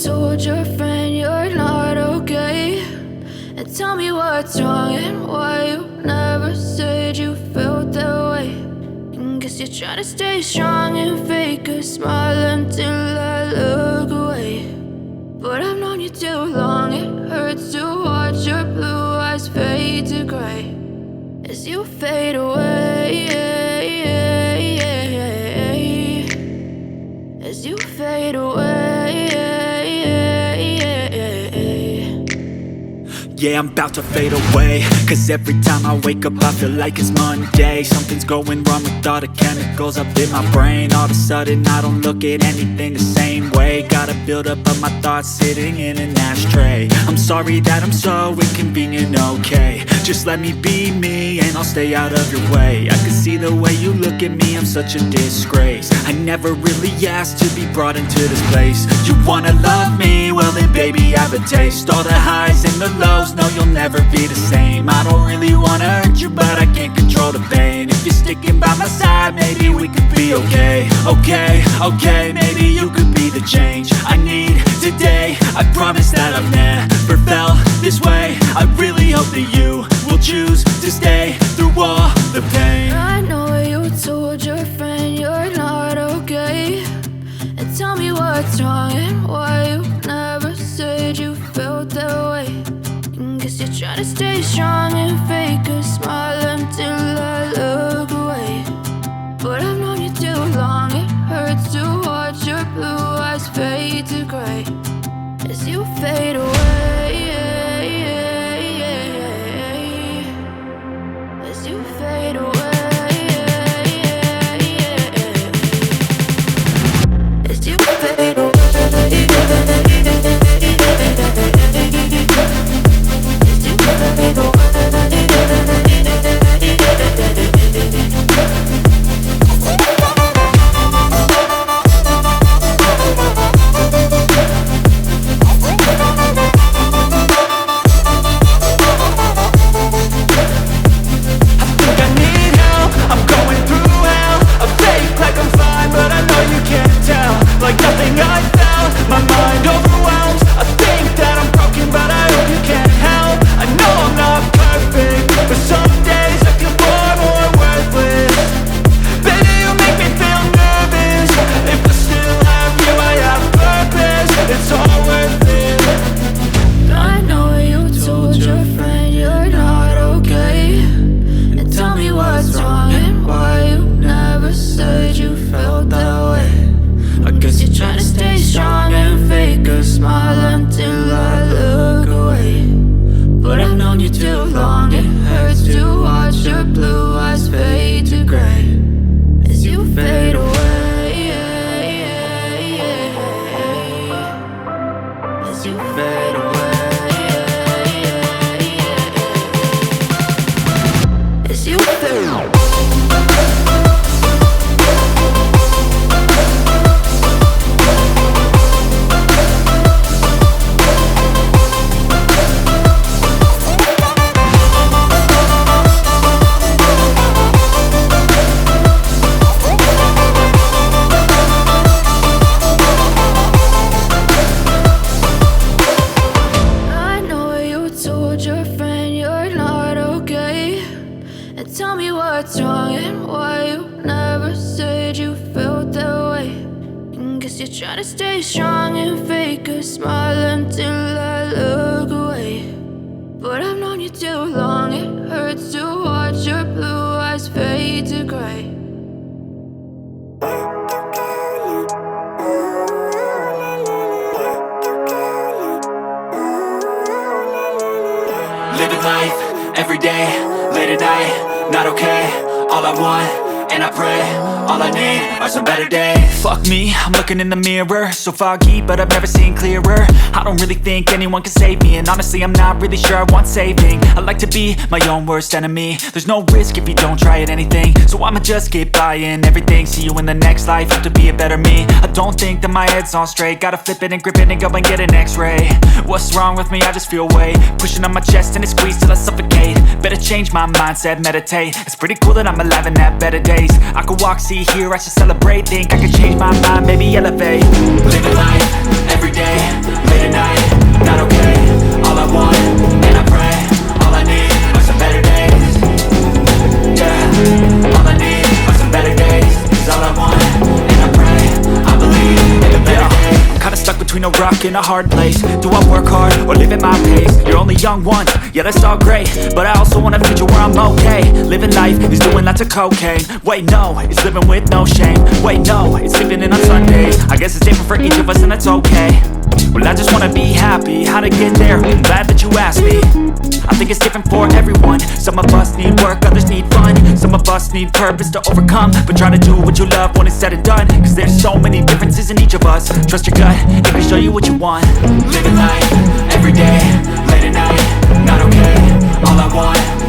told your friend you're not okay, and tell me what's wrong and why you never said you felt that way. And guess you're trying to stay strong and fake a smile until I look away. But I've known you too long, it hurts to watch your blue eyes fade to gray as you fade away, as you fade away. Yeah, I'm about to fade away, cause every time I wake up I feel like it's Monday. Something's going wrong with all the chemicals up in my brain. All of a sudden I don't look at anything the same way. Gotta build up of my thoughts sitting in an ashtray. I'm sorry that I'm so inconvenient, okay. Just let me be me and I'll stay out of your way. I can see the way you look at me, I'm such a disgrace. I never really asked to be brought into this place. You wanna love me? Well then baby I have a taste. All the highs and the lows, no you'll never be the same. I don't really wanna hurt you but I can't control the pain. If you're sticking by my side maybe we could be okay. Okay, maybe you could be the change I need today. I promise that I've never felt this way. I really hope that you will choose to stay through all the pain. I know you told your friend you're not okay, and tell me what's wrong and why you never said you felt that way. And guess you're trying to stay strong and fake a smile until I look away. But I've known you too long, it hurts to watch your blue eyes fade to gray as you fade away, as you fade away, as you fade away. Try to stay strong and fake a smile until I look away. But I've known you too long, it hurts to watch your blue eyes fade to gray. Living life, every day, late at night, not okay. All I want, and I pray, all I need are some better days. Fuck me, I'm looking in the mirror, so foggy, but I've never seen clearer. I don't really think anyone can save me, and honestly I'm not really sure I want saving. I like to be my own worst enemy. There's no risk if you don't try at anything, so I'ma just keep buying everything. See you in the next life, hope to be a better me. I don't think that my head's on straight, gotta flip it and grip it and go and get an x-ray. What's wrong with me? I just feel weight pushing on my chest and it squeezes till I suffocate. Better change my mindset, meditate. It's pretty cool that I'm alive and have better days. I could walk, see, hear, I should celebrate. Think I could change my mind, maybe elevate. Living life, every day, stuck between a rock and a hard place. Do I work hard or live at my pace? You're only young once, yeah that's all great, but I also want a future where I'm okay. Living life is doing lots of cocaine. Wait no, it's living with no shame. Wait no, it's sleeping in on Sundays. I guess it's different for each of us and that's okay. Well I just wanna be happy, how to get there? I'm glad that you asked me. I think it's different for everyone. Some of us need work, others need fun. Some of us need purpose to overcome. But try to do what you love when it's said and done, cause there's so many differences in each of us. Trust your gut, it can show you what you want. Living life, everyday, late at night, not okay. All I want